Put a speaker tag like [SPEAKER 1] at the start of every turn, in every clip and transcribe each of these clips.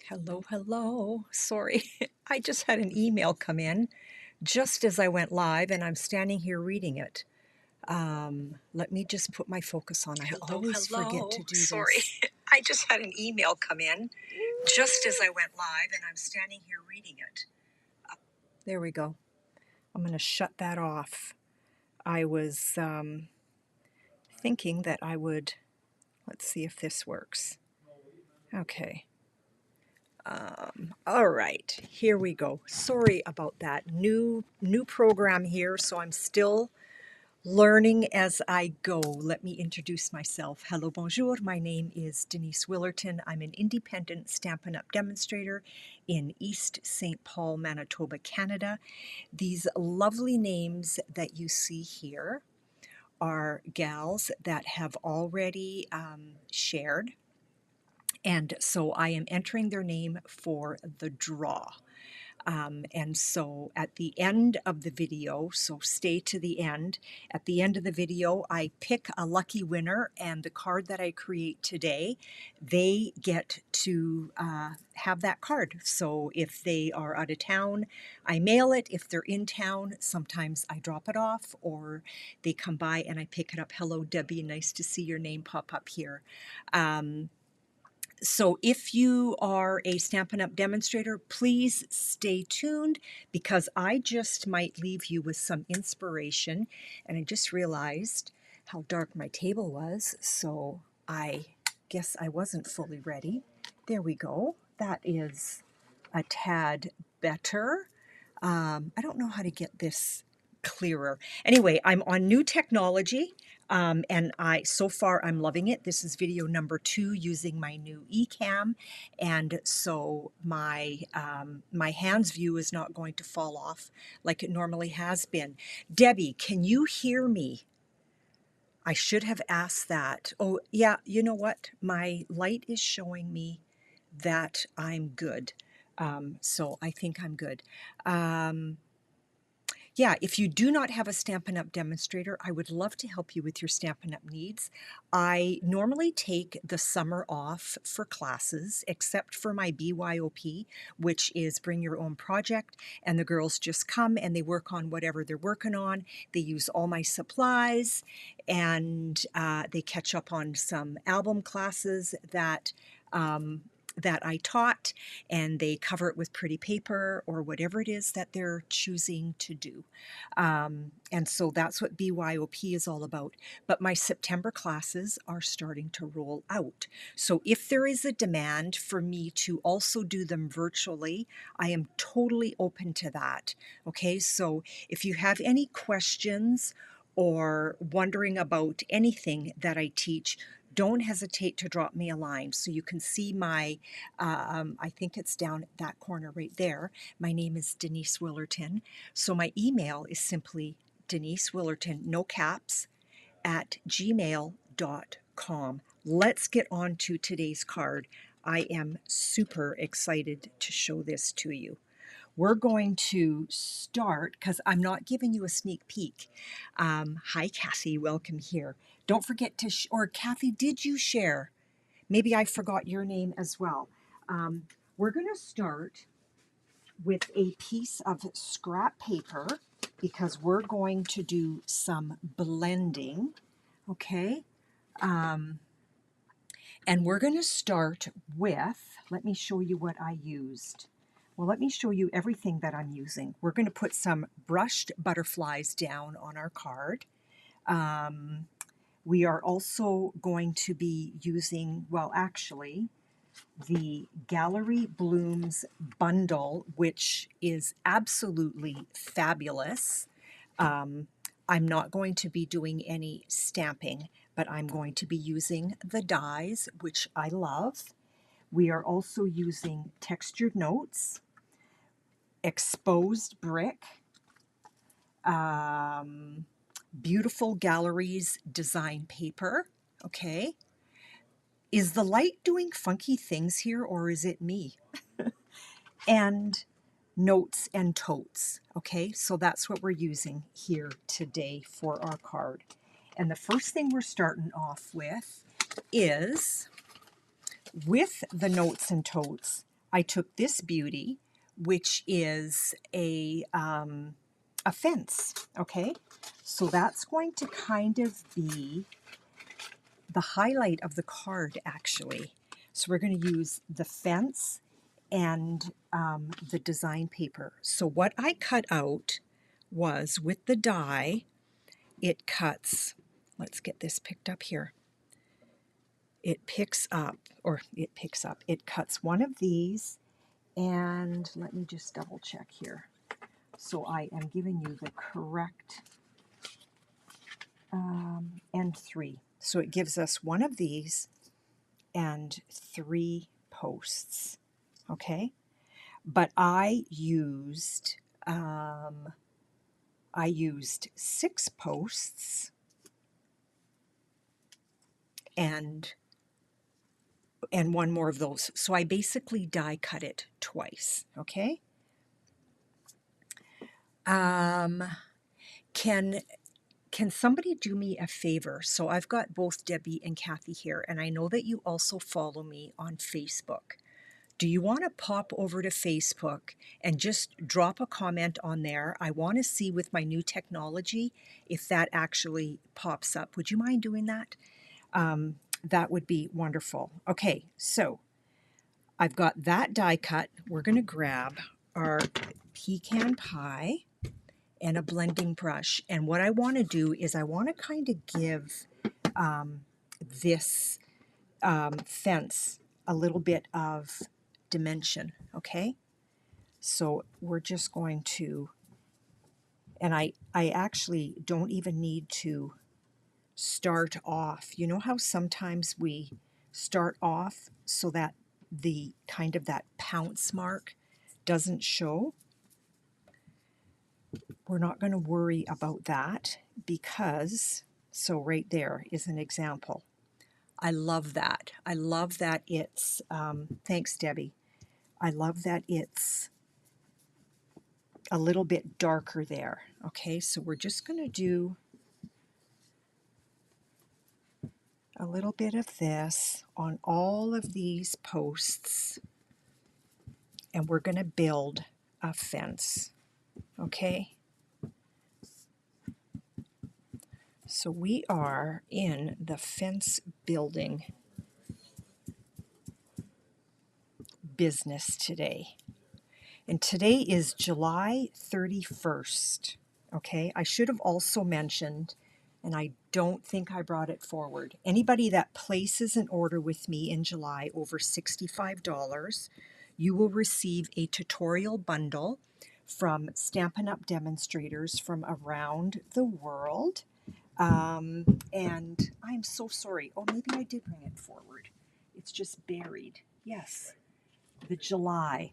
[SPEAKER 1] Hello, hello. Sorry, I just had an email come in just as I went live, and I'm standing here reading it. Let me just put my focus on. I always forget to do
[SPEAKER 2] Sorry,
[SPEAKER 1] this.
[SPEAKER 2] I just had an email come in just as I went live, and I'm standing here reading it.
[SPEAKER 1] There we go. I'm going to shut that off. I was thinking that I would. Let's see if this works. Okay. All right, here we go. Sorry about that. New program here, so I'm still learning as I go. Let me introduce myself. Hello, bonjour. My name is Denise Willerton. I'm an independent Stampin' Up! Demonstrator in East St. Paul, Manitoba, Canada. These lovely names that you see here are gals that have already shared. And so I am entering their name for the draw. And so at the end of the video, so stay to the end, at the end of the video, I pick a lucky winner, and the card that I create today, they get to have that card. So if they are out of town, I mail it. If they're in town, sometimes I drop it off, or they come by and I pick it up. Hello, Debbie, nice to see your name pop up here. So if you are a Stampin' Up! Demonstrator, please stay tuned, because I just might leave you with some inspiration. And I just realized how dark my table was, so I guess I wasn't fully ready. There we go. That is a tad better. I don't know how to get this clearer. Anyway, I'm on new technology. And so far I'm loving it. This is video number 2 using my new eCam, and so my my hands view is not going to fall off like it normally has been. Debbie, can you hear me? I should have asked that. Oh yeah, you know what? My light is showing me that I'm good. So I think I'm good. Yeah, if you do not have a Stampin' Up! Demonstrator, I would love to help you with your Stampin' Up! Needs. I normally take the summer off for classes, except for my BYOP, which is Bring Your Own Project, and the girls just come and they work on whatever they're working on. They use all my supplies, and they catch up on some album classes that I taught, and they cover it with pretty paper or whatever it is that they're choosing to do. And so that's what BYOP is all about. But my September classes are starting to roll out. So if there is a demand for me to also do them virtually, I am totally open to that. Okay, so if you have any questions or wondering about anything that I teach, don't hesitate to drop me a line. So you can see my, I think it's down at that corner right there. My name is Denise Willerton. So my email is simply DeniseWillerton, no caps, at gmail.com. Let's get on to today's card. I am super excited to show this to you. We're going to start, because I'm not giving you a sneak peek. Hi, Kathy, welcome here. Don't forget to, or Kathy, did you share? Maybe I forgot your name as well. We're going to start with a piece of scrap paper, because we're going to do some blending, okay? And we're going to start with, let me show you what I used. Well, let me show you everything that I'm using. We're going to put some brushed butterflies down on our card. We are also going to be using, well, actually, the Gallery Blooms bundle, which is absolutely fabulous. I'm not going to be doing any stamping, but I'm going to be using the dies, which I love. We are also using textured notes, exposed brick, beautiful galleries design paper. Okay. Is the light doing funky things here, or is it me? And notes and totes. Okay, so that's what we're using here today for our card. And the first thing we're starting off with is, with the notes and totes, I took this beauty, which is a fence, okay? So that's going to kind of be the highlight of the card, actually. So we're going to use the fence and the design paper. So what I cut out was, with the die, it cuts, let's get this picked up here. It cuts one of these, and let me just double check here. So I am giving you the correct N3. So it gives us one of these and 3 posts, okay? But I used 6 posts and one more of those. So I basically die cut it twice, okay? Can somebody do me a favor? So I've got both Debbie and Kathy here, and I know that you also follow me on Facebook. Do you want to pop over to Facebook and just drop a comment on there? I want to see with my new technology if that actually pops up. Would you mind doing that? That would be wonderful. Okay, so I've got that die cut. We're going to grab our pecan pie and a blending brush. And what I want to do is I want to kind of give this fence a little bit of dimension, okay? So we're just going to, and I actually don't even need to start off. You know how sometimes we start off so that the kind of that pounce mark doesn't show? We're not going to worry about that because, so right there is an example. I love that. I love that it's, thanks Debbie. I love that it's a little bit darker there. Okay, so we're just going to do a little bit of this on all of these posts, and we're going to build a fence. Okay, so we are in the fence building business today. And today is July 31st. Okay, I should have also mentioned, and I don't think I brought it forward, anybody that places an order with me in July over $65, you will receive a tutorial bundle from Stampin' Up demonstrators from around the world. And I'm so sorry. Oh, maybe I did bring it forward. It's just buried. Yes, the July.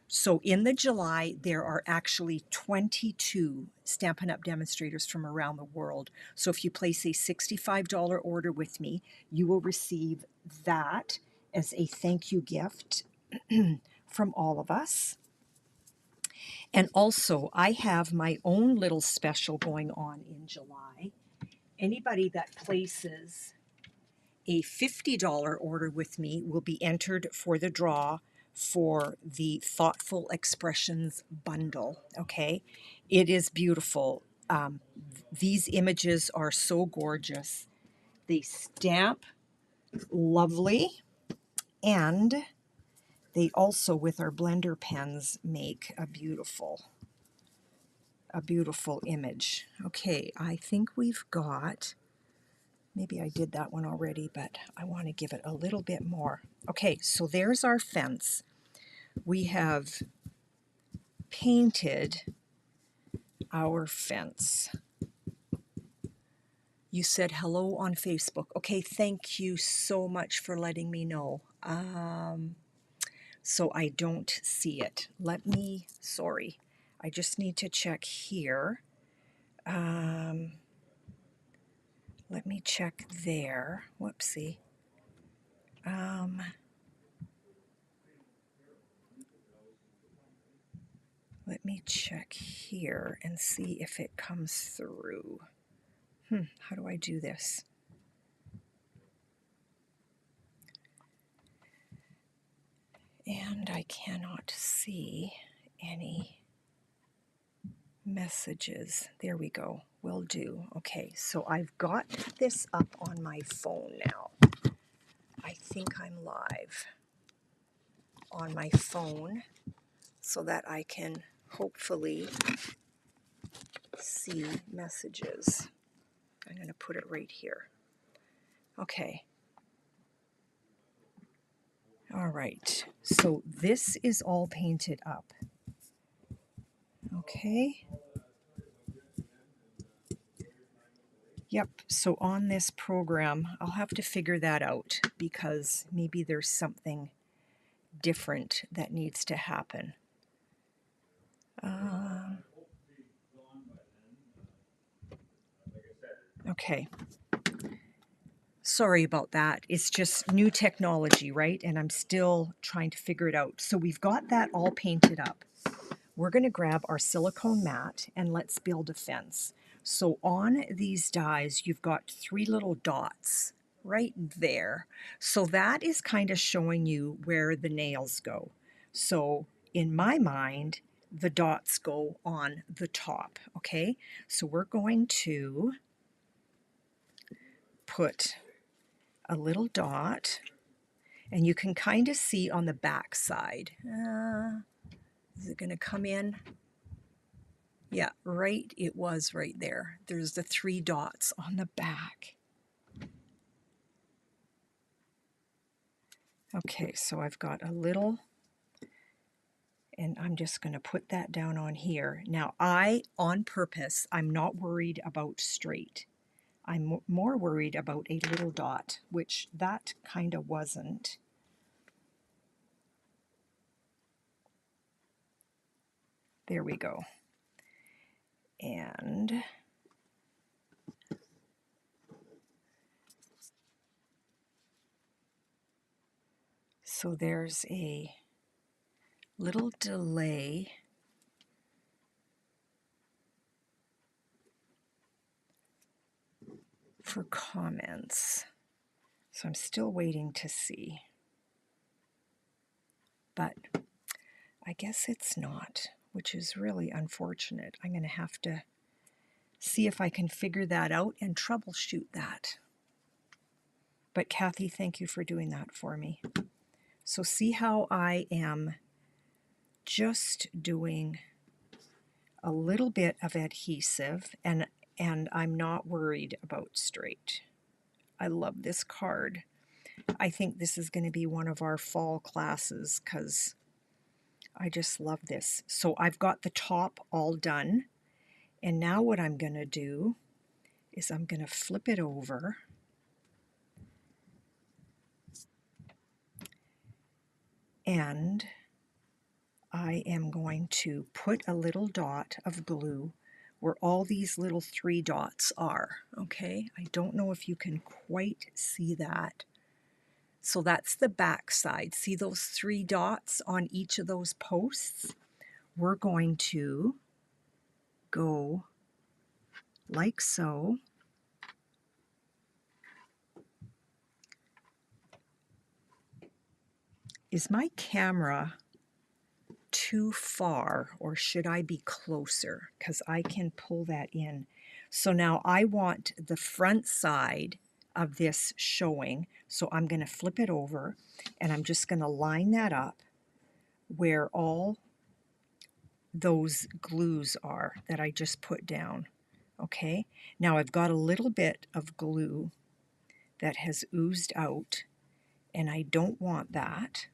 [SPEAKER 1] So in the July, there are actually 22 Stampin' Up demonstrators from around the world. So if you place a $65 order with me, you will receive that as a thank you gift from all of us. And also, I have my own little special going on in July. Anybody that places a $50 order with me will be entered for the draw for the Thoughtful Expressions bundle, okay? It is beautiful. These images are so gorgeous. They stamp lovely, and they also, with our blender pens, make a beautiful image. Okay, I think we've got, maybe I did that one already, but I want to give it a little bit more. Okay, so there's our fence. We have painted our fence. You said hello on Facebook. Okay, thank you so much for letting me know. So I don't see it. Sorry, I just need to check here. Let me check there. Whoopsie. Let me check here and see if it comes through. How do I do this? And I cannot see any messages. There we go. Will do. Okay, so I've got this up on my phone now. I think I'm live on my phone so that I can hopefully see messages. I'm going to put it right here. Okay. All right. So this is all painted up. Okay. Yep, so on this program, I'll have to figure that out because maybe there's something different that needs to happen. Okay. Sorry about that. It's just new technology, right? And I'm still trying to figure it out. So we've got that all painted up. We're going to grab our silicone mat and let's build a fence. So on these dies, you've got 3 little dots right there. So that is kind of showing you where the nails go. So in my mind, the dots go on the top, okay? So we're going to put a little dot, and you can kind of see on the back side. Is it going to come in? Yeah, right, it was right there. There's the 3 dots on the back. Okay, so I've got a little, and I'm just going to put that down on here. Now on purpose, I'm not worried about straight. I'm more worried about a little dot, which that kind of wasn't. There we go. And so there's a little delay for comments. So I'm still waiting to see. But I guess it's not, which is really unfortunate. I'm going to have to see if I can figure that out and troubleshoot that. But Kathy, thank you for doing that for me. So see how I am just doing a little bit of adhesive, and I'm not worried about straight. I love this card. I think this is going to be one of our fall classes because I just love this. So I've got the top all done, and now what I'm going to do is I'm going to flip it over and I am going to put a little dot of glue where all these little 3 dots are, okay? I don't know if you can quite see that. So that's the back side. See those 3 dots on each of those posts? We're going to go like so. Is my camera too far or should I be closer? Because I can pull that in. So now I want the front side of this showing. So I'm going to flip it over and I'm just going to line that up where all those glues are that I just put down. Okay, now I've got a little bit of glue that has oozed out and I don't want that.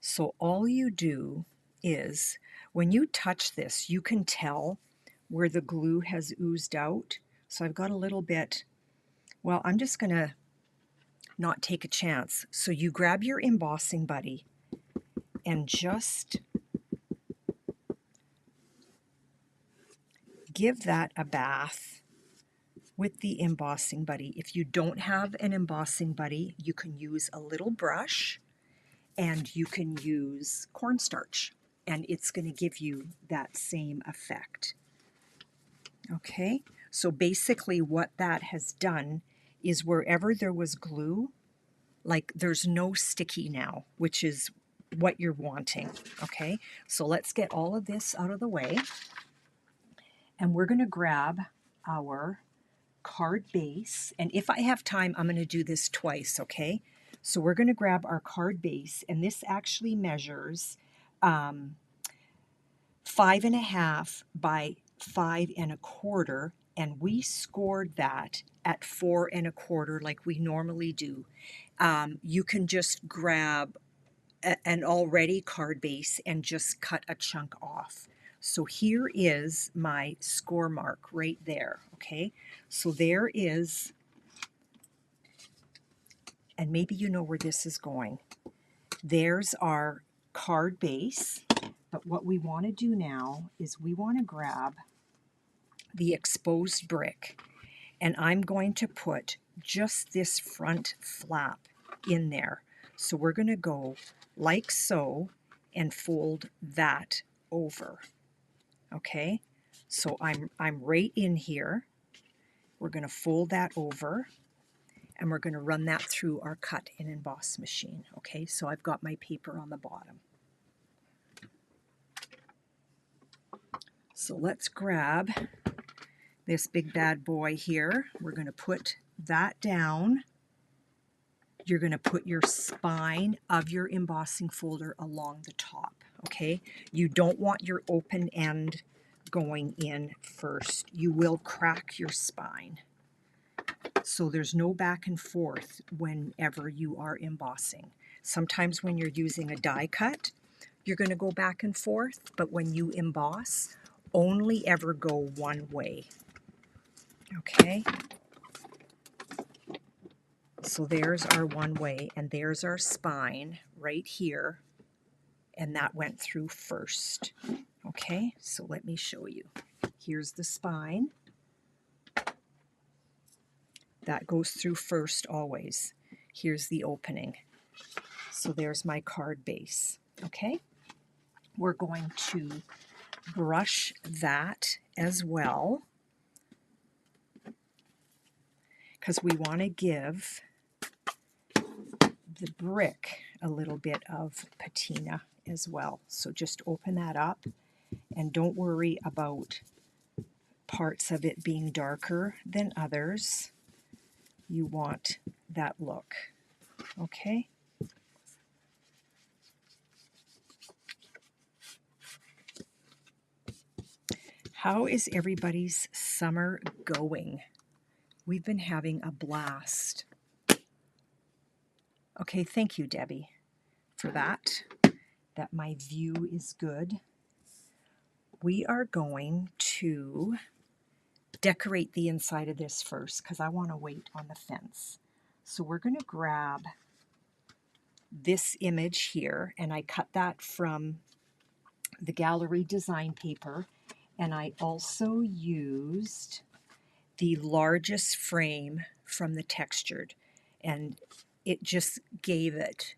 [SPEAKER 1] So all you do is when you touch this, you can tell where the glue has oozed out. So I've got a little bit, well, I'm just going to not take a chance. So you grab your embossing buddy and just give that a bath with the embossing buddy. If you don't have an embossing buddy, you can use a little brush and you can use cornstarch and it's going to give you that same effect. Okay, so basically what that has done is wherever there was glue, Like there's no sticky now, which is what you're wanting. Okay, so let's get all of this out of the way. And we're going to grab our card base. And if I have time, I'm going to do this twice, okay? So we're going to grab our card base, and this actually measures 5.5 by 5.25, and we scored that at 4.25 like we normally do. You can just grab an already card base and just cut a chunk off. So here is my score mark right there, okay? So there is, and maybe you know where this is going. There's our card base, but what we want to do now is we want to grab the exposed brick, and I'm going to put just this front flap in there. So we're going to go like so and fold that over. Okay, so I'm right in here. We're going to fold that over, and we're going to run that through our cut and emboss machine. Okay, so I've got my paper on the bottom. So let's grab this big bad boy here. We're going to put that down. You're going to put your spine of your embossing folder along the top, okay? You don't want your open end going in first. You will crack your spine. So there's no back and forth whenever you are embossing. Sometimes when you're using a die cut, you're going to go back and forth, but when you emboss, only ever go one way, okay? So there's our one way, and there's our spine right here, and that went through first. Okay, so let me show you. Here's the spine. That goes through first always. Here's the opening. So there's my card base. Okay, we're going to brush that as well, because we want to give the brick a little bit of patina as well. So just open that up, and don't worry about parts of it being darker than others. You want that look, okay? How is everybody's summer going? We've been having a blast. Okay, thank you, Debbie, for that my view is good. We are going to decorate the inside of this first because I want to wait on the fence. So we're going to grab this image here, and I cut that from the gallery design paper, and I also used the largest frame from the textured, and it just gave it,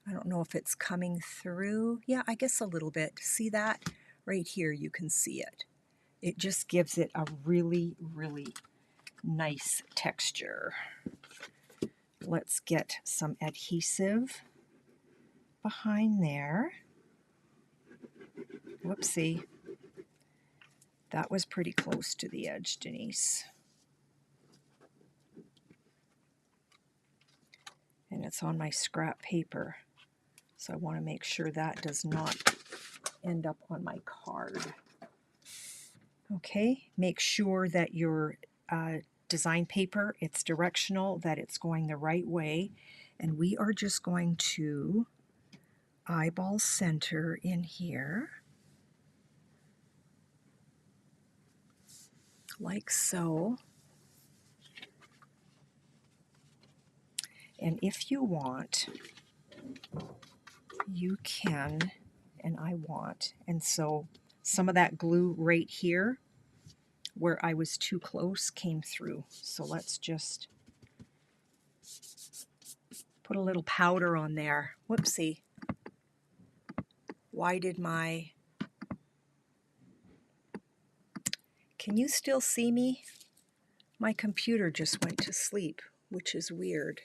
[SPEAKER 1] I don't know if it's coming through, yeah, I guess a little bit. See that? Right here you can see it. It just gives it a really, really nice texture. Let's get some adhesive behind there. Whoopsie. That was pretty close to the edge, Denise. And it's on my scrap paper, so I want to make sure that does not end up on my card. Okay, make sure that your design paper, it's directional, that it's going the right way, and we are just going to eyeball center in here, like so. And if you want, you can, and I want, and so some of that glue right here where I was too close came through. So let's just put a little powder on there. Whoopsie. Why did my... Can you still see me? My computer just went to sleep, which is weird.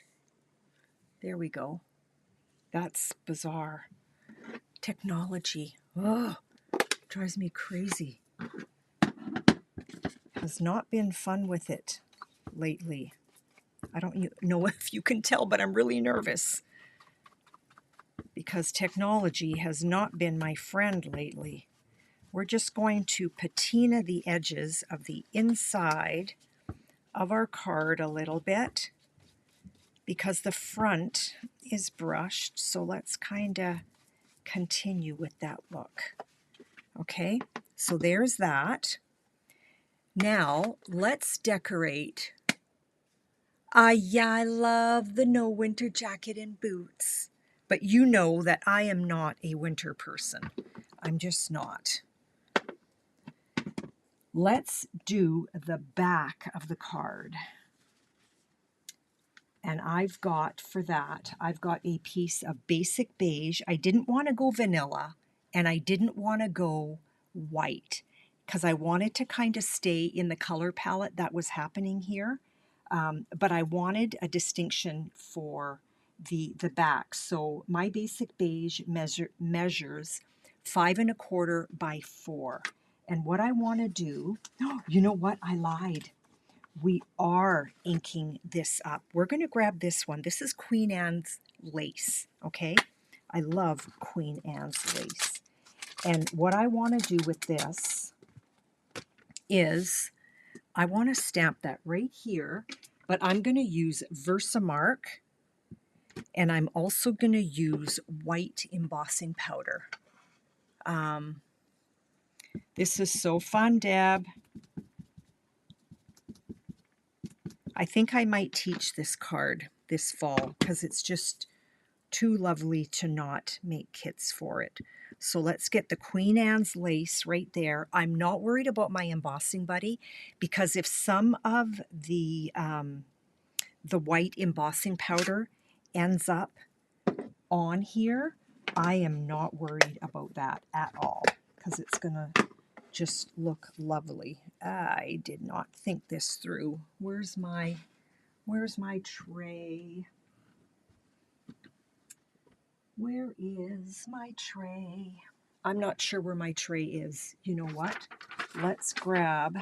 [SPEAKER 1] There we go. That's bizarre. Technology. Oh, drives me crazy. Has not been fun with it lately. I don't know if you can tell, but I'm really nervous because technology has not been my friend lately. We're just going to patina the edges of the inside of our card a little bit because the front is brushed. So let's kind of continue with that look. Okay, so there's that. Now let's decorate. Yeah, I love the no winter jacket and boots. But you know that I am not a winter person. I'm just not. Let's do the back of the card. And I've got, for that, I've got a piece of basic beige. I didn't want to go vanilla, and I didn't want to go white, because I wanted to kind of stay in the color palette that was happening here. But I wanted a distinction for the back. So my basic beige measures 5 1/4 by 4. And what I want to do, you know what? I lied. We are inking this up. We're going to grab this one. This is Queen Anne's lace, okay? I love Queen Anne's lace. And what I want to do with this is I want to stamp that right here, but I'm going to use Versamark, and I'm also going to use white embossing powder. This is so fun, Deb. I think I might teach this card this fall because it's just too lovely to not make kits for it. So let's get the Queen Anne's lace right there. I'm not worried about my embossing buddy because if some of the white embossing powder ends up on here, I am not worried about that at all because it's gonna just look lovely. I did not think this through. Where's my tray? Where is my tray? I'm not sure where my tray is. You know what? Let's grab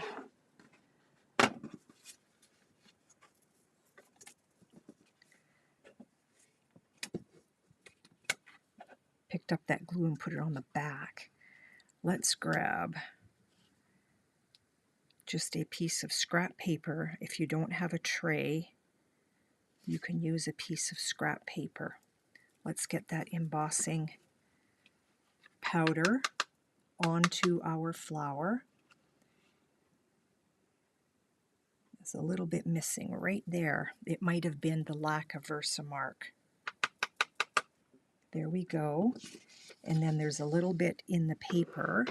[SPEAKER 1] picked up that glue and put it on the back. Let's grab just a piece of scrap paper. If you don't have a tray, you can use a piece of scrap paper. Let's get that embossing powder onto our flower. There's a little bit missing right there. It might have been the lack of Versamark. There we go. And then there's a little bit in the paper.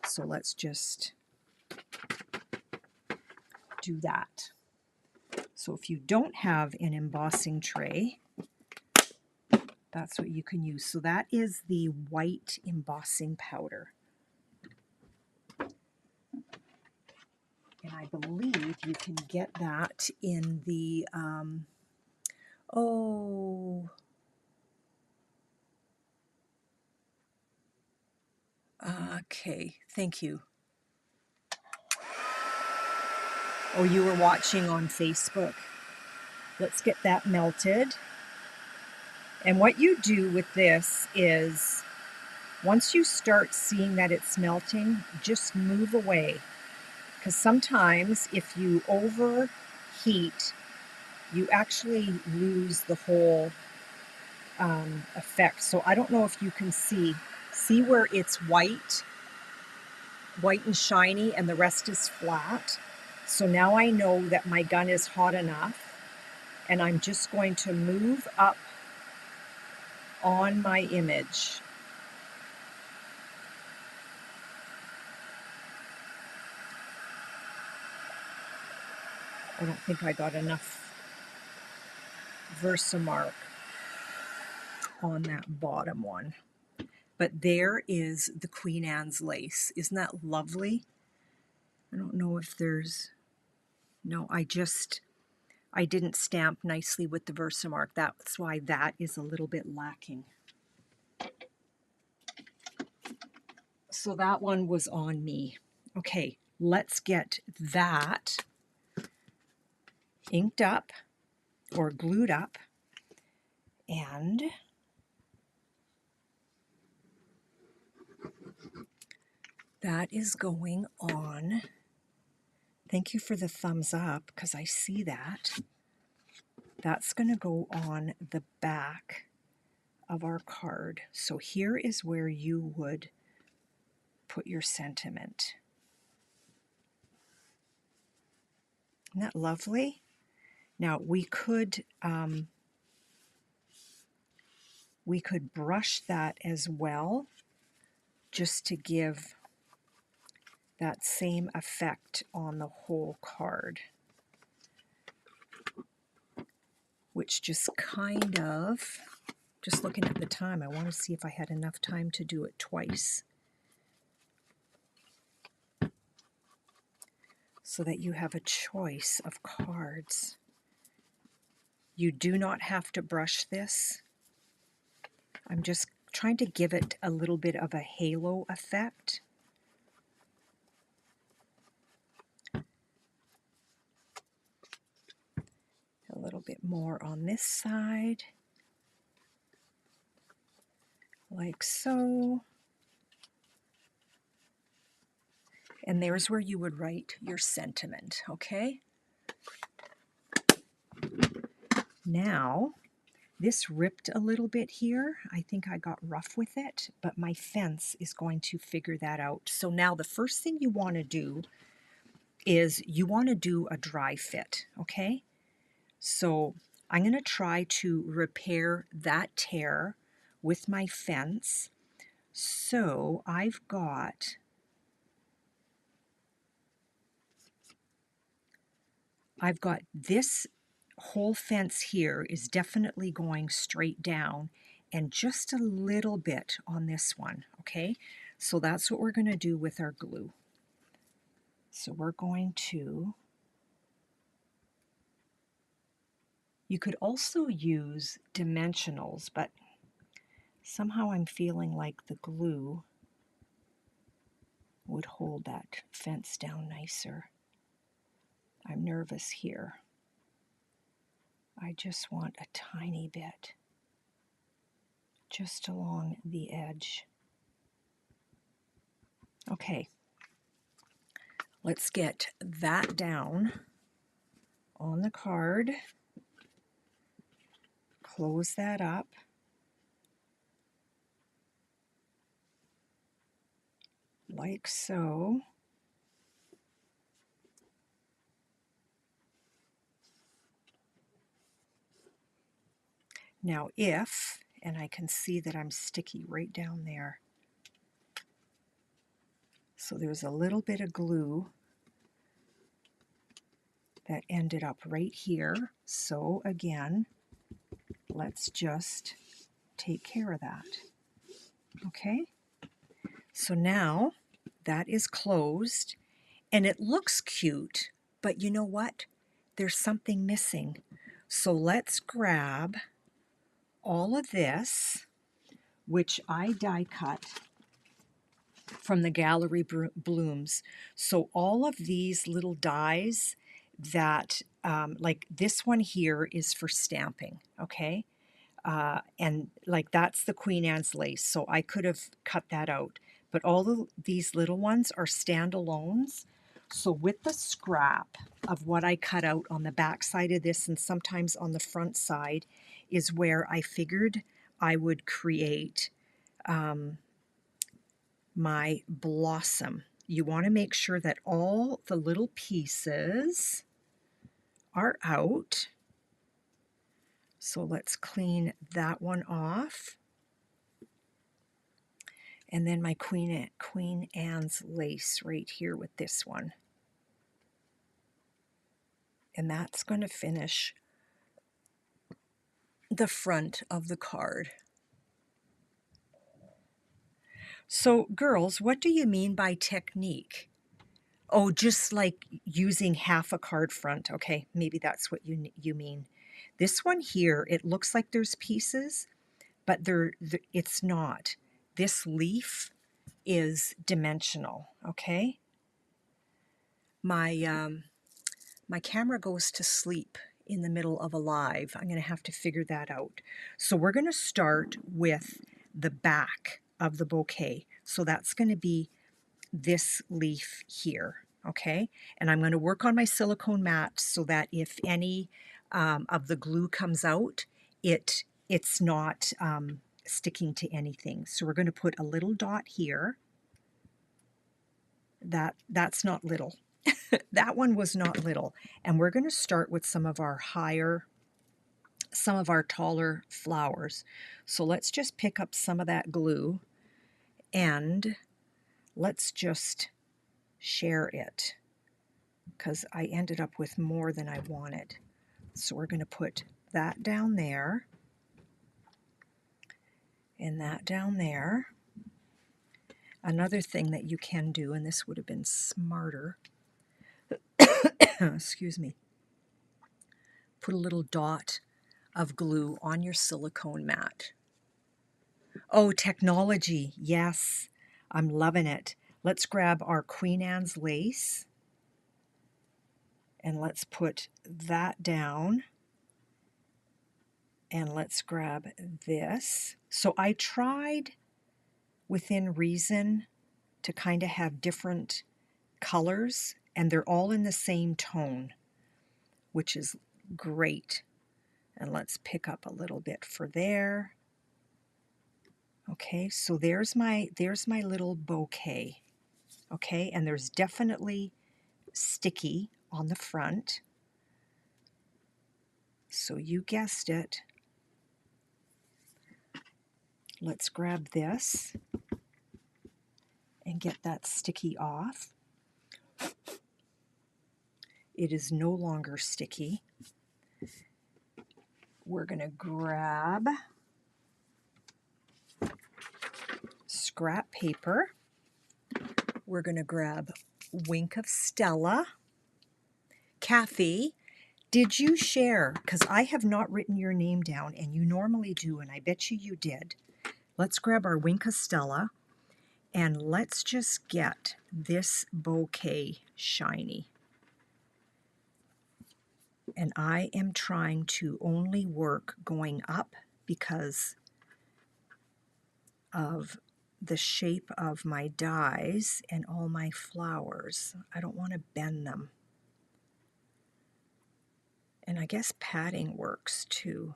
[SPEAKER 1] So let's just do that. So if you don't have an embossing tray, that's what you can use. So that is the white embossing powder. And I believe you can get that in the, okay, thank you. Oh, you were watching on Facebook. Let's get that melted. And what you do with this is, once you start seeing that it's melting, just move away. Because sometimes if you overheat, you actually lose the whole effect. So I don't know if you can see where it's white and shiny and the rest is flat. So now I know that my gun is hot enough, and I'm just going to move up on my image. I don't think I got enough Versamark on that bottom one. But there is the Queen Anne's lace. Isn't that lovely? I don't know if there's, no, I just I didn't stamp nicely with the Versamark. That's why that is a little bit lacking. So that one was on me. Okay, let's get that inked up or glued up, and that is going on. Thank you for the thumbs up because I see that. That's going to go on the back of our card. So here is where you would put your sentiment. Isn't that lovely? Now we could brush that as well, just to give that same effect on the whole card, which just kind of, just looking at the time, I want to see if I had enough time to do it twice, so that you have a choice of cards. You do not have to brush this. I'm just trying to give it a little bit of a halo effect. A little bit more on this side, like so. And there's where you would write your sentiment, okay? Now, this ripped a little bit here. I think I got rough with it, but my fence is going to figure that out. So now the first thing you want to do is you want to do a dry fit, okay? So I'm going to try to repair that tear with my fence. So I've got this whole fence here is definitely going straight down, and just a little bit on this one, okay? So that's what we're going to do with our glue. So we're going to, you could also use dimensionals, but somehow I'm feeling like the glue would hold that fence down nicer. I'm nervous here. I just want a tiny bit, just along the edge. Okay, let's get that down on the card. Close that up. Like so. Now if, and I can see that I'm sticky right down there. So there's a little bit of glue that ended up right here. So again, let's just take care of that. Okay? So now that is closed, and it looks cute, but you know what? There's something missing. So let's grab all of this, which I die cut from the Gallery Blooms. So all of these little dies that, like this one here is for stamping, okay? And like that's the Queen Anne's lace, so I could have cut that out. But all of these little ones are standalones. So with the scrap of what I cut out on the back side of this and sometimes on the front side is where I figured I would create my blossom. You want to make sure that all the little pieces are out. So let's clean that one off. And then my Queen Anne's lace right here with this one. And that's going to finish the front of the card. So girls, what do you mean by technique? Oh, just like using half a card front. Okay, maybe that's what you mean. This one here, it looks like there's pieces, but it's not. This leaf is dimensional, okay? My camera goes to sleep in the middle of a live. I'm going to have to figure that out. So we're going to start with the back of the bouquet. So that's going to be this leaf here, okay? And I'm going to work on my silicone mat so that if any of the glue comes out, it's not sticking to anything. So we're going to put a little dot here. That's not little. That one was not little. And we're going to start with some of our taller flowers. So let's just pick up some of that glue and let's just share it, because I ended up with more than I wanted. So we're going to put that down there and that down there. Another thing that you can do, and this would have been smarter, excuse me, put a little dot of glue on your silicone mat. Oh, technology. Yes, I'm loving it. Let's grab our Queen Anne's lace and let's put that down. And let's grab this. So I tried within reason to kind of have different colors, and they're all in the same tone, which is great. And let's pick up a little bit for there. Okay, so there's my little bouquet. Okay, and there's definitely sticky on the front. So you guessed it. Let's grab this and get that sticky off. It is no longer sticky. We're going to grab scrap paper. We're going to grab Wink of Stella. Kathy, did you share? Because I have not written your name down, and you normally do, and I bet you did. Let's grab our Wink of Stella, and let's just get this bouquet shiny. And I am trying to only work going up because of the shape of my dies and all my flowers. I don't want to bend them. And I guess padding works too.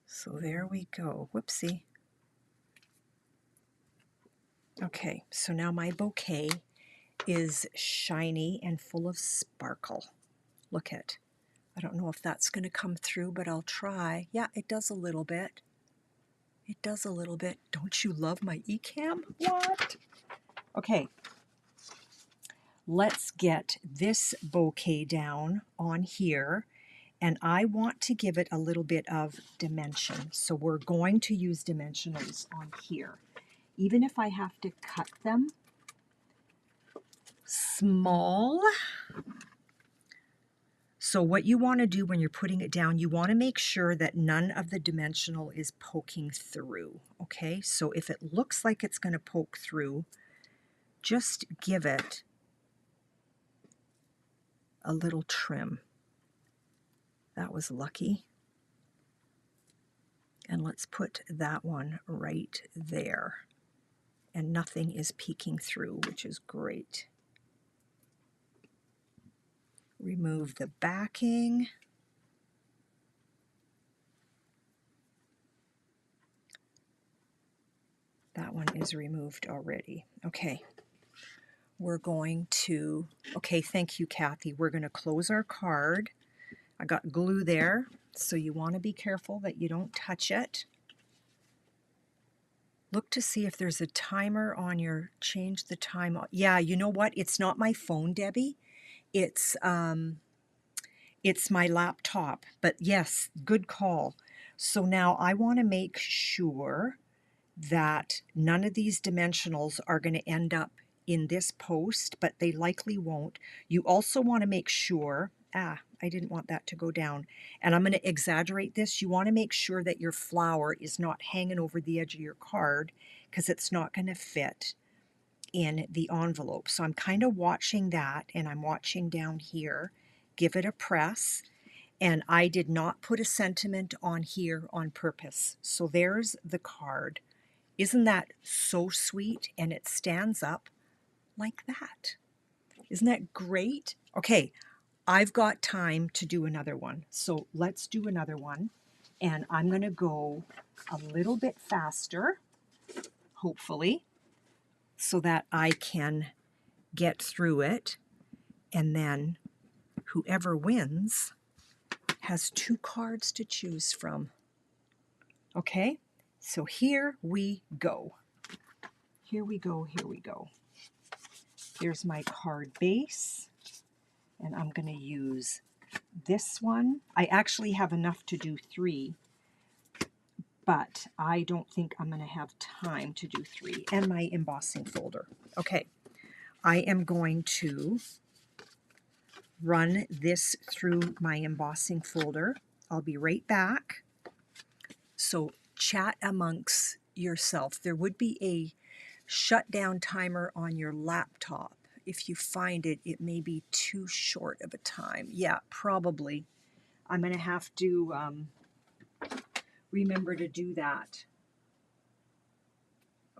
[SPEAKER 1] So there we go. Whoopsie. Okay, so now my bouquet is shiny and full of sparkle. Look at. I don't know if that's going to come through, but I'll try. Yeah, it does a little bit. It does a little bit. Don't you love my eCam? What? Okay. Let's get this bouquet down on here, and I want to give it a little bit of dimension. So we're going to use dimensionals on here. Even if I have to cut them small. So what you want to do when you're putting it down, you want to make sure that none of the dimensional is poking through, okay? So if it looks like it's going to poke through, just give it a little trim. That was lucky. And let's put that one right there. And nothing is peeking through, which is great. Remove the backing. That one is removed already. Okay. We're going to, okay, thank you, Kathy. We're going to close our card. I got glue there, so you want to be careful that you don't touch it. Look to see if there's a timer on your, change the time. Yeah, you know what? It's not my phone, Debbie. It's It's my laptop, but yes, good call. So now I want to make sure that none of these dimensionals are going to end up in this post, but they likely won't. You also want to make sure, I didn't want that to go down, and I'm going to exaggerate this. You want to make sure that your flower is not hanging over the edge of your card because it's not going to fit in the envelope. So I'm kind of watching that, and I'm watching down here. Give it a press. And I did not put a sentiment on here on purpose. So there's the card. Isn't that so sweet? And it stands up like that. Isn't that great? Okay, I've got time to do another one. So let's do another one. And I'm going to go a little bit faster, hopefully, so that I can get through it. And then whoever wins has 2 cards to choose from. Okay, so here we go. Here we go, here we go. Here's my card base, and I'm going to use this one. I actually have enough to do 3, but I don't think I'm going to have time to do 3, and my embossing folder. Okay, I am going to run this through my embossing folder. I'll be right back. So chat amongst yourself. There would be a shutdown timer on your laptop. If you find it, it may be too short of a time. Yeah, probably. I'm going to have to remember to do that.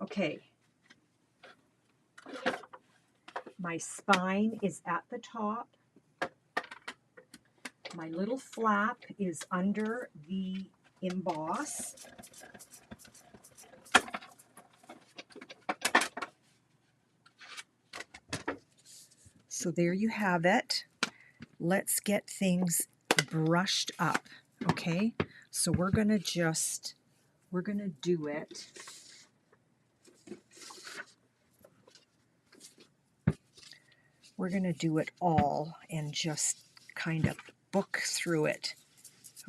[SPEAKER 1] Okay. My spine is at the top. My little flap is under the emboss. So there you have it. Let's get things brushed up, okay? So we're going to do it. We're going to do it all and just kind of book through it,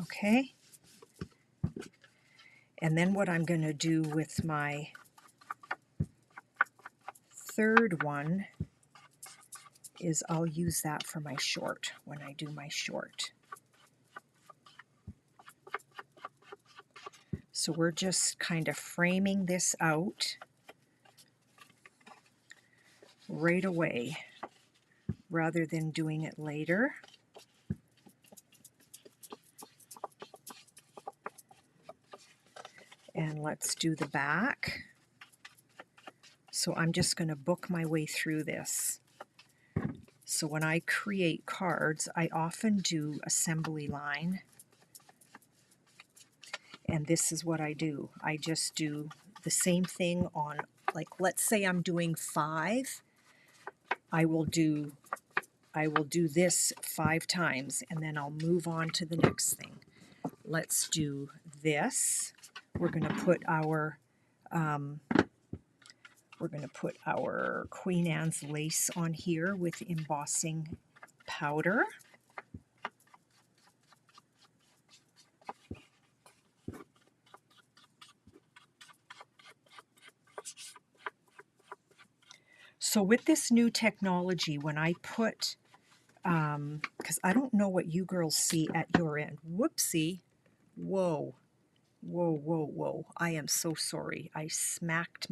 [SPEAKER 1] okay? And then what I'm going to do with my third one is I'll use that for my short when I do my short. So we're just kind of framing this out right away rather than doing it later. And let's do the back. So I'm just going to book my way through this. So when I create cards, I often do assembly line. And this is what I do. I just do the same thing on, like, let's say I'm doing 5. I will do this 5 times, and then I'll move on to the next thing. Let's do this. We're going to put our Queen Anne's lace on here with embossing powder. So with this new technology, when I put, because I don't know what you girls see at your end. Whoopsie. Whoa. Whoa, whoa, whoa. I am so sorry. I smacked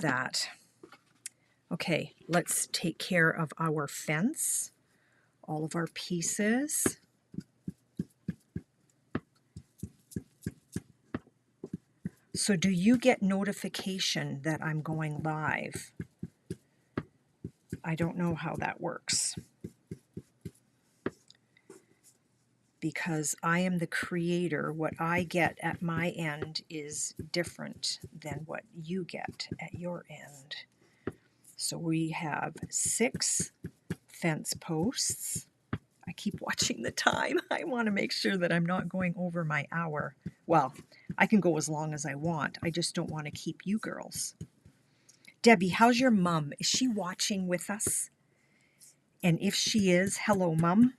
[SPEAKER 1] that. Okay, let's take care of our fence, all of our pieces. So do you get notification that I'm going live? I don't know how that works, because I am the creator. What I get at my end is different than what you get at your end. So we have 6 fence posts. I keep watching the time. I want to make sure that I'm not going over my hour. Well, I can go as long as I want. I just don't want to keep you girls. Debbie, how's your mom? Is she watching with us? And if she is, hello, Mom.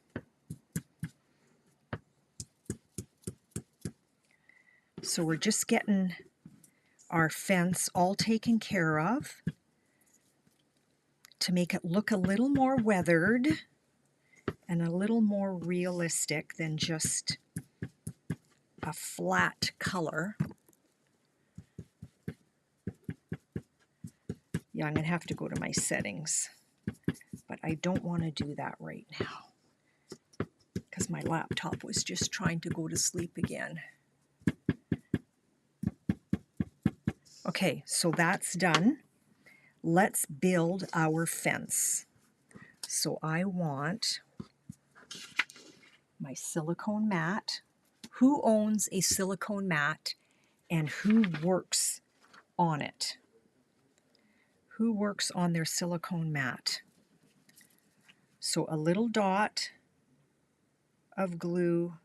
[SPEAKER 1] So we're just getting our fence all taken care of to make it look a little more weathered and a little more realistic than just a flat color. Yeah, I'm going to have to go to my settings, but I don't want to do that right now because my laptop was just trying to go to sleep again. Okay, so that's done. Let's build our fence. So I want my silicone mat. Who owns a silicone mat and who works on it? Who works on their silicone mat? So a little dot of glue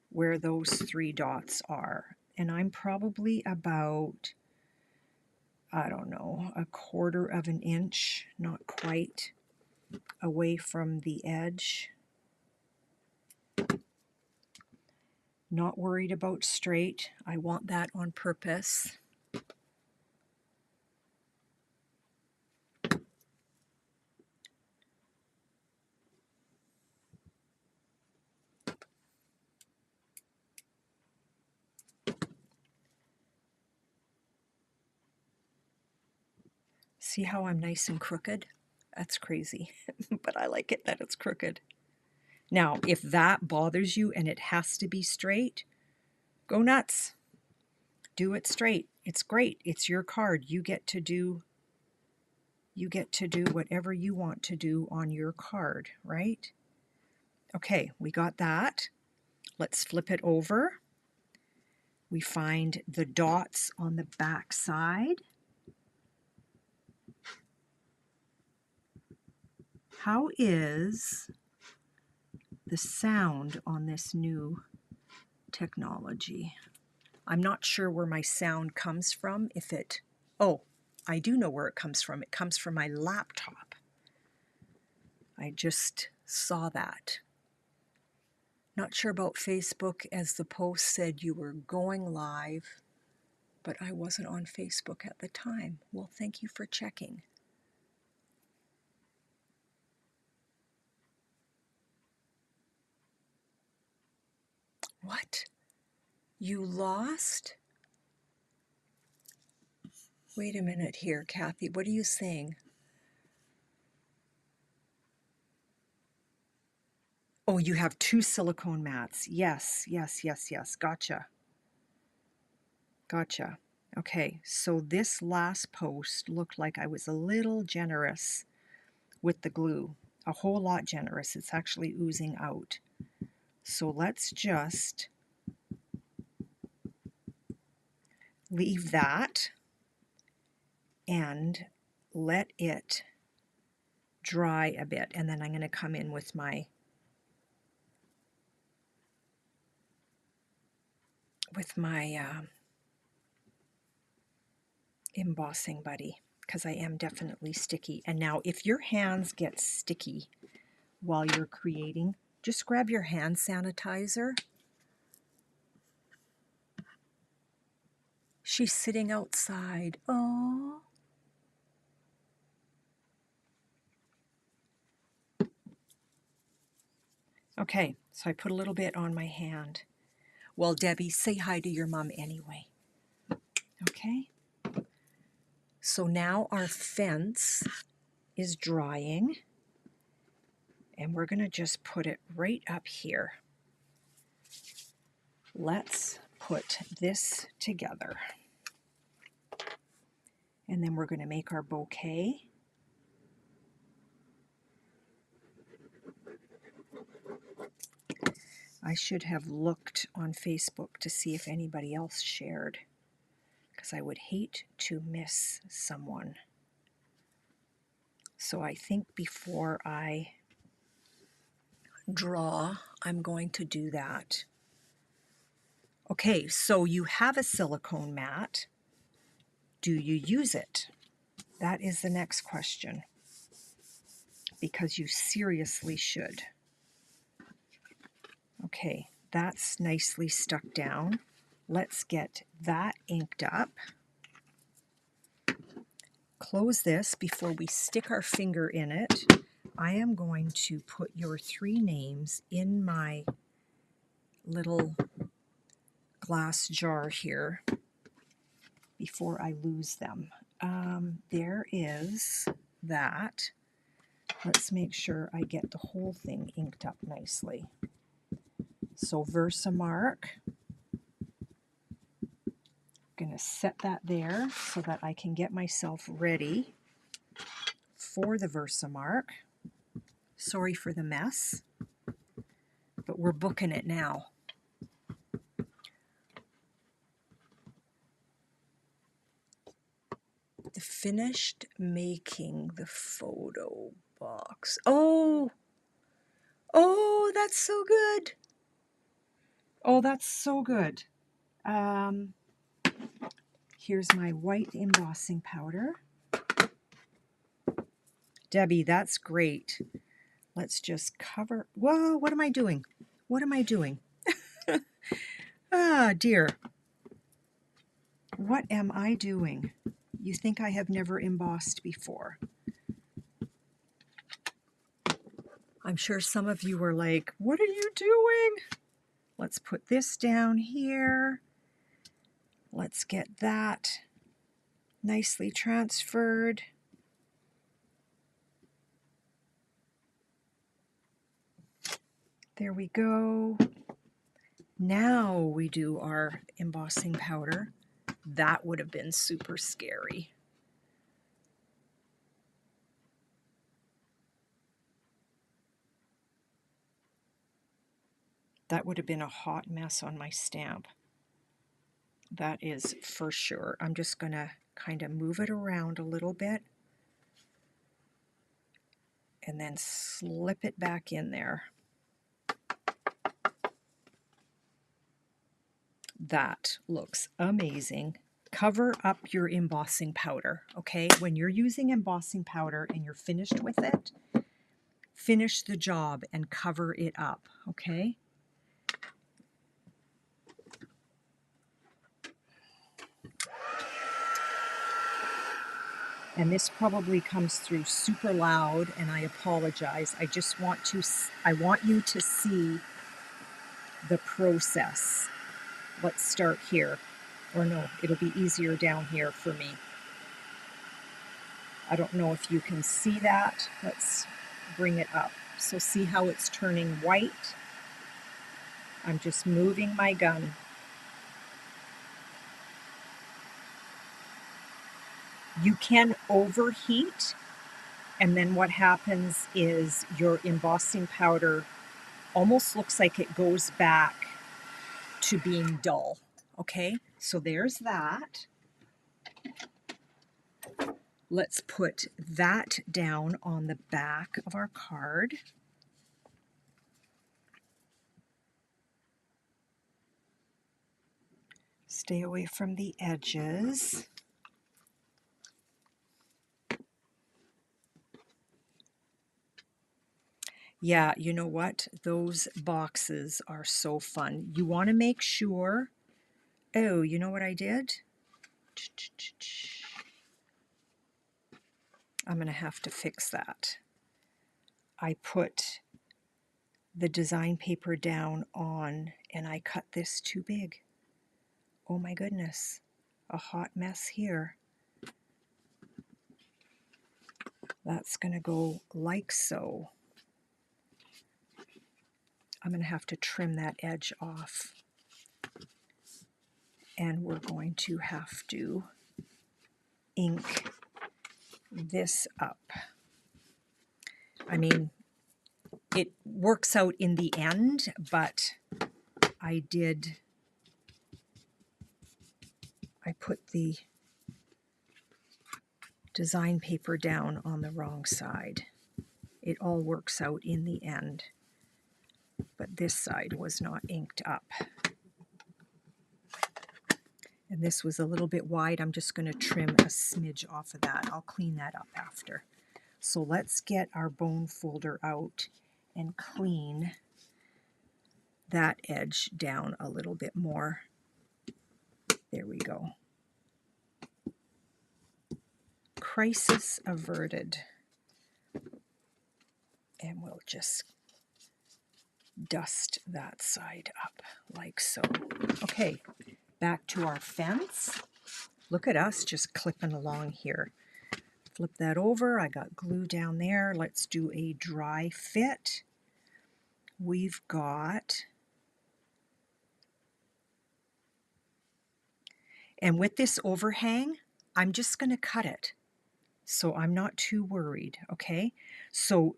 [SPEAKER 1] where those 3 dots are. And I'm probably about, I don't know, 1/4 of an inch, not quite, away from the edge. Not worried about straight. I want that on purpose. See how I'm nice and crooked? That's crazy, but I like it that it's crooked. Now, if that bothers you and it has to be straight, go nuts. Do it straight. It's great. It's your card. You get to do whatever you want to do on your card, right? Okay, we got that. Let's flip it over. We find the dots on the back side. How is the sound on this new technology? I'm not sure where my sound comes from. Oh, I do know where it comes from. It comes from my laptop. I just saw that. Not sure about Facebook, as the post said you were going live, but I wasn't on Facebook at the time. Well, thank you for checking. What? You lost? Wait a minute here, Kathy. What are you saying? Oh, you have 2 silicone mats. Yes. Gotcha. Okay, so this last post looked like I was a little generous with the glue. A whole lot generous. It's actually oozing out. So let's just leave that and let it dry a bit. And then I'm going to come in with my embossing buddy, because I am definitely sticky. And now if your hands get sticky while you're creating, just grab your hand sanitizer. She's sitting outside. Oh. Okay, so I put a little bit on my hand. Well, Debbie, say hi to your mom anyway. Okay. So now our fence is drying, and we're going to just put it right up here. Let's put this together. And then we're going to make our bouquet. I should have looked on Facebook to see if anybody else shared, because I would hate to miss someone. So I think before I draw, I'm going to do that. Okay, so you have a silicone mat. Do you use it? That is the next question. because you seriously should. Okay, that's nicely stuck down. Let's get that inked up. Close this before we stick our finger in it. I am going to put your 3 names in my little glass jar here before I lose them. There is that. Let's make sure I get the whole thing inked up nicely. So Versamark, I'm going to set that there so that I can get myself ready for the Versamark. Sorry for the mess, but we're booking it now. The finished making the photo box. Oh, that's so good. Oh, that's so good. Here's my white embossing powder. Debbie, that's great. Let's just cover. Whoa, what am I doing? What am I doing? Ah, dear. What am I doing? You think I have never embossed before? I'm sure some of you were like, what are you doing? Let's put this down here. Let's get that nicely transferred. There we go. Now we do our embossing powder. That would have been super scary. That would have been a hot mess on my stamp. That is for sure. I'm just going to kind of move it around a little bit and then slip it back in there. That looks amazing. Cover up your embossing powder, okay? When you're using embossing powder and you're finished with it, finish the job and cover it up, okay? And this probably comes through super loud, and I apologize. I want you to see the process. Let's start here. Or no, it'll be easier down here for me. I don't know if you can see that. Let's bring it up. So see how it's turning white? I'm just moving my gun. You can overheat, and then what happens is your embossing powder almost looks like it goes back to being dull. Okay, so there's that. Let's put that down on the back of our card. Stay away from the edges. Yeah, you know what? Those boxes are so fun. You want to make sure... Oh, you know what I did? I'm going to have to fix that. I put the design paper down on, and I cut this too big. Oh my goodness, a hot mess here. That's going to go like so. I'm going to have to trim that edge off. And we're going to have to ink this up. I mean, it works out in the end, but I put the design paper down on the wrong side. It all works out in the end, but this side was not inked up. And this was a little bit wide. I'm just going to trim a smidge off of that. I'll clean that up after. So let's get our bone folder out and clean that edge down a little bit more. There we go. Crisis averted. And we'll just dust that side up like so. Okay, back to our fence. Look at us just clipping along here. Flip that over. I got glue down there. Let's do a dry fit. We've got, and with this overhang, I'm just going to cut it. So I'm not too worried, okay? So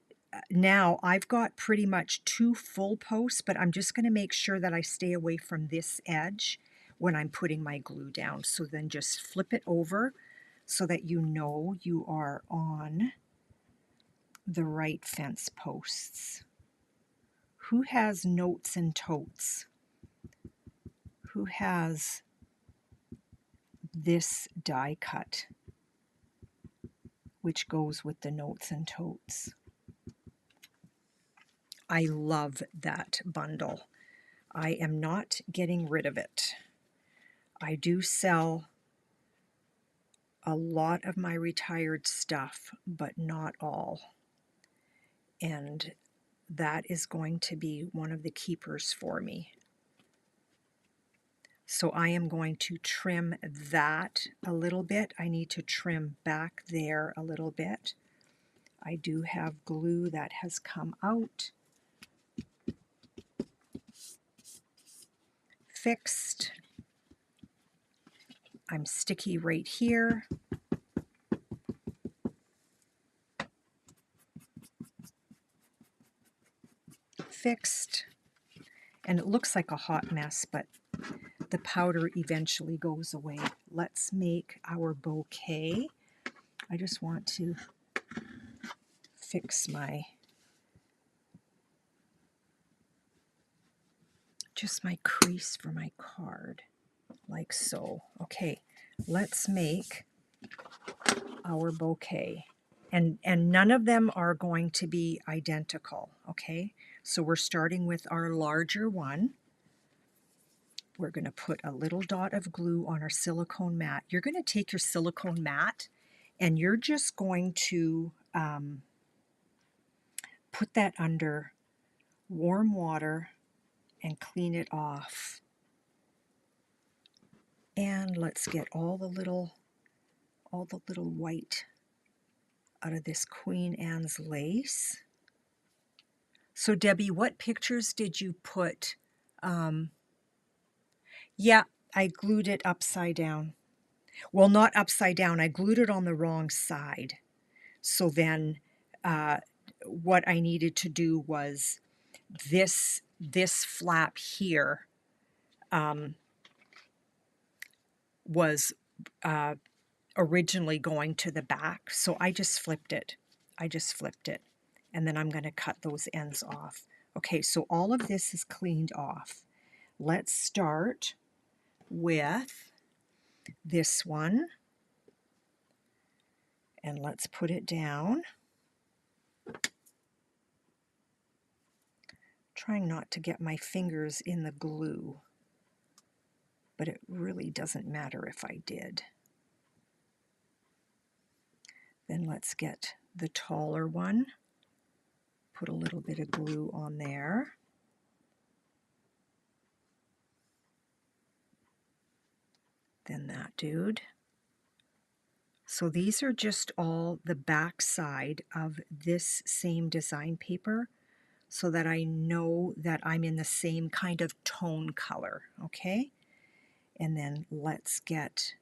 [SPEAKER 1] now I've got pretty much 2 full posts, but I'm just going to make sure that I stay away from this edge when I'm putting my glue down. So then just flip it over so that you know you are on the right fence posts. Who has Notes and Totes? Who has this die cut, which goes with the Notes and Totes? I love that bundle. I am not getting rid of it. I do sell a lot of my retired stuff, but not all. And that is going to be one of the keepers for me. So I am going to trim that a little bit. I need to trim back there a little bit. I do have glue that has come out. Fixed. I'm sticky right here. Fixed. And it looks like a hot mess, but the powder eventually goes away. Let's make our bouquet. I just want to fix just my crease for my card, like so. Okay, let's make our bouquet. And none of them are going to be identical, okay? So we're starting with our larger one. We're going to put a little dot of glue on our silicone mat. You're going to take your silicone mat and you're just going to put that under warm water and clean it off. And let's get all the little white out of this Queen Anne's lace. So Debbie, what pictures did you put? Yeah, I glued it upside down. Well, not upside down. I glued it on the wrong side. So then what I needed to do was this flap here was originally going to the back. So I just flipped it. And then I'm going to cut those ends off. Okay, so all of this is cleaned off. Let's start with this one. And let's put it down. Trying not to get my fingers in the glue, but it really doesn't matter if I did. Then let's get the taller one. Put a little bit of glue on there. Then that dude. So these are just all the back side of this same design paper so that I know that I'm in the same kind of tone color, okay? And then let's get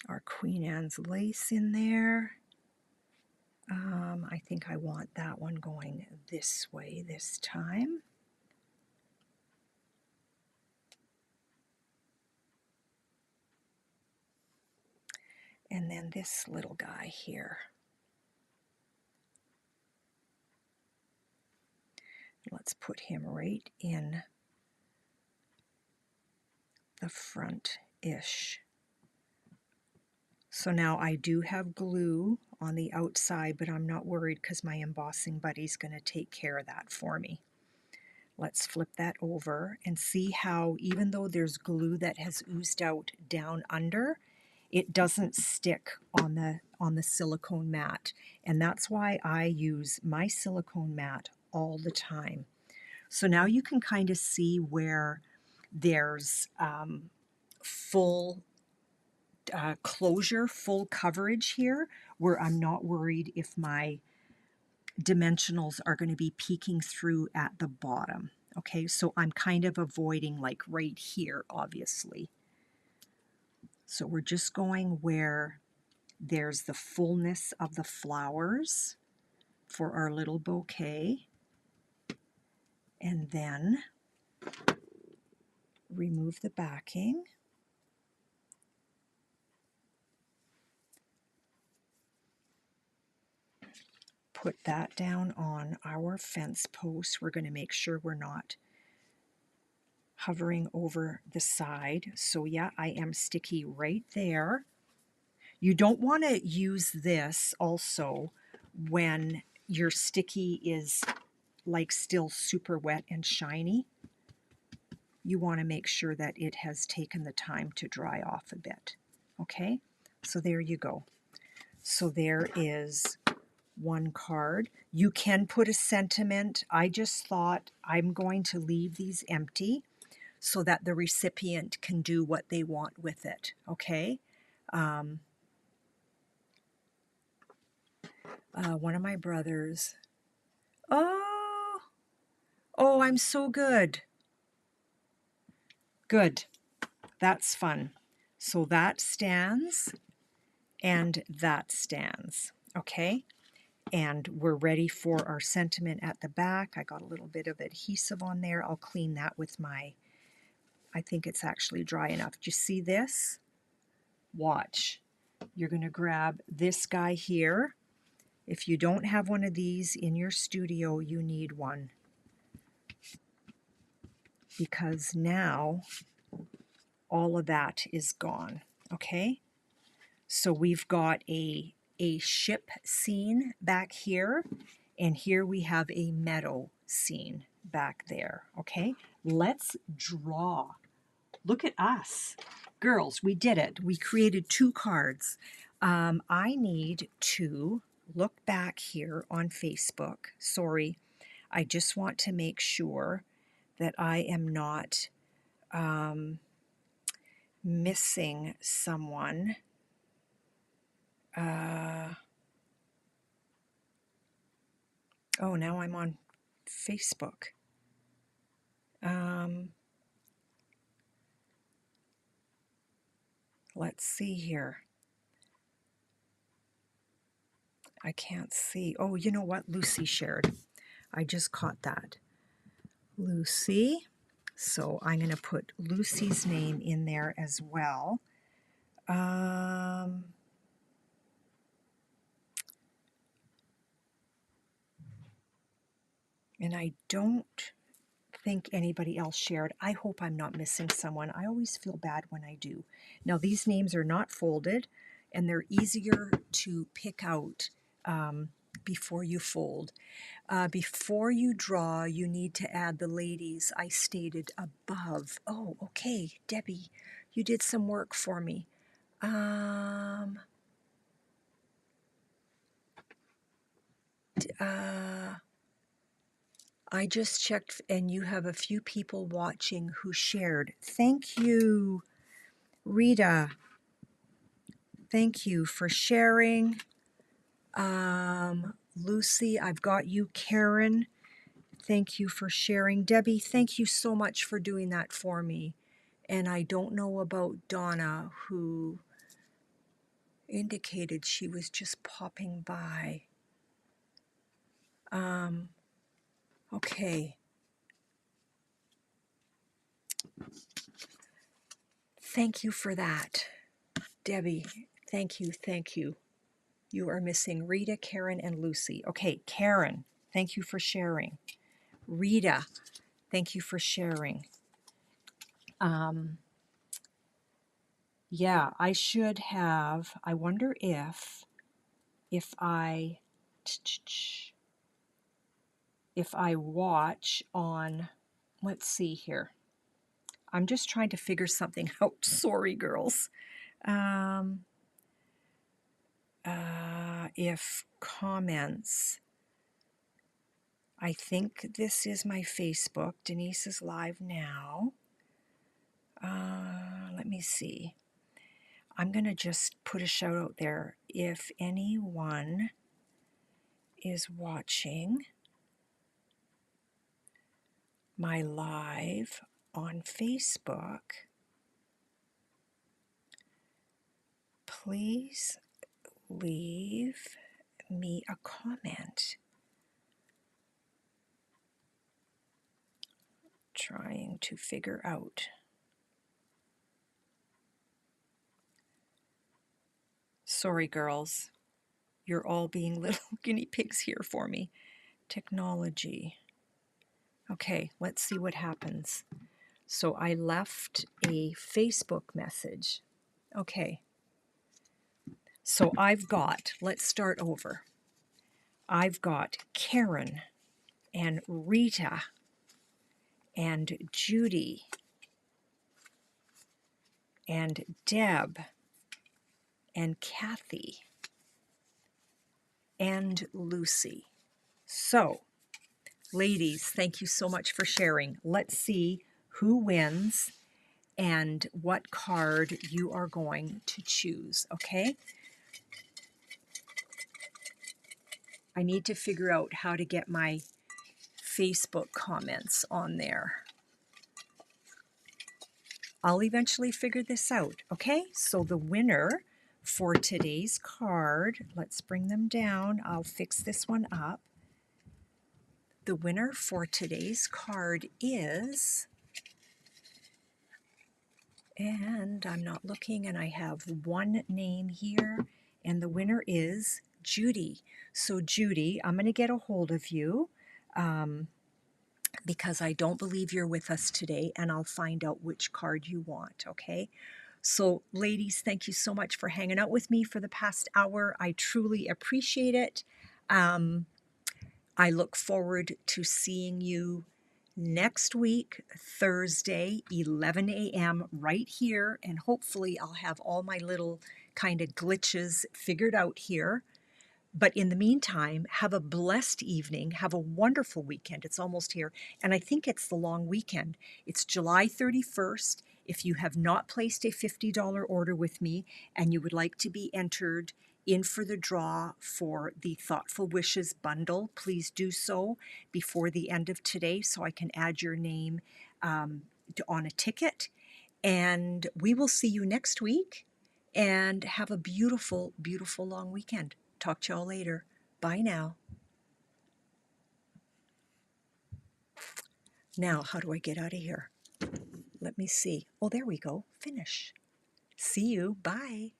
[SPEAKER 1] our Queen Anne's lace in there. I think I want that one going this way this time. And then this little guy here. Let's put him right in the front-ish. So now I do have glue on the outside, but I'm not worried because my embossing buddy's going to take care of that for me. Let's flip that over and see how, even though there's glue that has oozed out down under, it doesn't stick on the silicone mat. And that's why I use my silicone mat all the time. So now you can kind of see where there's full closure, full coverage here, where I'm not worried if my dimensionals are going to be peeking through at the bottom. Okay, so I'm kind of avoiding like right here, obviously. So we're just going where there's the fullness of the flowers for our little bouquet. And then remove the backing. Put that down on our fence post. We're going to make sure we're not hovering over the side. So yeah, I am sticky right there. You don't want to use this also when your sticky is like still super wet and shiny. You want to make sure that it has taken the time to dry off a bit. Okay, so there you go. So there is one card. You can put a sentiment. I just thought I'm going to leave these empty so that the recipient can do what they want with it. Okay. One of my brothers. Oh, I'm so good. Good. That's fun. So that stands and that stands. Okay. And we're ready for our sentiment at the back. I got a little bit of adhesive on there. I'll clean that with my, I think it's actually dry enough. Do you see this? Watch. You're going to grab this guy here. If you don't have one of these in your studio, you need one. Because now all of that is gone. Okay? So we've got a ship scene back here, and here we have a meadow scene back there. Okay? Let's draw. Look at us. Girls, we did it. We created 2 cards. I need to look back here on Facebook. Sorry, I just want to make sure that I am not missing someone. Oh, now I'm on Facebook. Let's see here. I can't see. Oh, you know what? Lucy shared. I just caught that. Lucy. So I'm going to put Lucy's name in there as well. And I don't think anybody else shared. I hope I'm not missing someone. I always feel bad when I do. Now, these names are not folded, and they're easier to pick out before you fold. Before you draw, you need to add the ladies I stated above. Oh, okay, Debbie, you did some work for me. I just checked, and you have a few people watching who shared. Thank you, Rita. Thank you for sharing. Lucy, I've got you. Karen, thank you for sharing. Debbie, thank you so much for doing that for me. And I don't know about Donna, who indicated she was just popping by. Okay. Thank you for that. Debbie, thank you, thank you. You are missing Rita, Karen, and Lucy. Okay, Karen, thank you for sharing. Rita, thank you for sharing. Yeah, I should have. I wonder if I watch on, let's see here. I'm just trying to figure something out. Sorry, girls. If comments, I think this is my Facebook. Denise is live now. Let me see. I'm going to just put a shout out there. If anyone is watching my live on Facebook, please leave me a comment. Trying to figure out. Sorry, girls. You're all being little guinea pigs here for me. Technology. Okay, let's see what happens. So I left a Facebook message. Okay. So I've got, let's start over. I've got Karen and Rita and Judy and Deb and Kathy and Lucy. So, ladies, thank you so much for sharing. Let's see who wins and what card you are going to choose, okay? I need to figure out how to get my Facebook comments on there. I'll eventually figure this out, okay? So the winner for today's card, let's bring them down. I'll fix this one up. The winner for today's card is, and I'm not looking, and I have one name here, and the winner is Judy. So Judy, I'm going to get a hold of you because I don't believe you're with us today, and I'll find out which card you want, okay? So ladies, thank you so much for hanging out with me for the past hour. I truly appreciate it. I look forward to seeing you next week, Thursday, 11 a.m. right here, and hopefully I'll have all my little kind of glitches figured out here. But in the meantime, have a blessed evening. Have a wonderful weekend. It's almost here. And I think it's the long weekend. It's July 31st. If you have not placed a $50 order with me and you would like to be entered in for the draw for the Thoughtful Wishes bundle, please do so before the end of today so I can add your name on a ticket. And we will see you next week. And have a beautiful, beautiful long weekend. Talk to y'all later. Bye now. Now, how do I get out of here? Let me see. Oh, there we go. Finish. See you. Bye.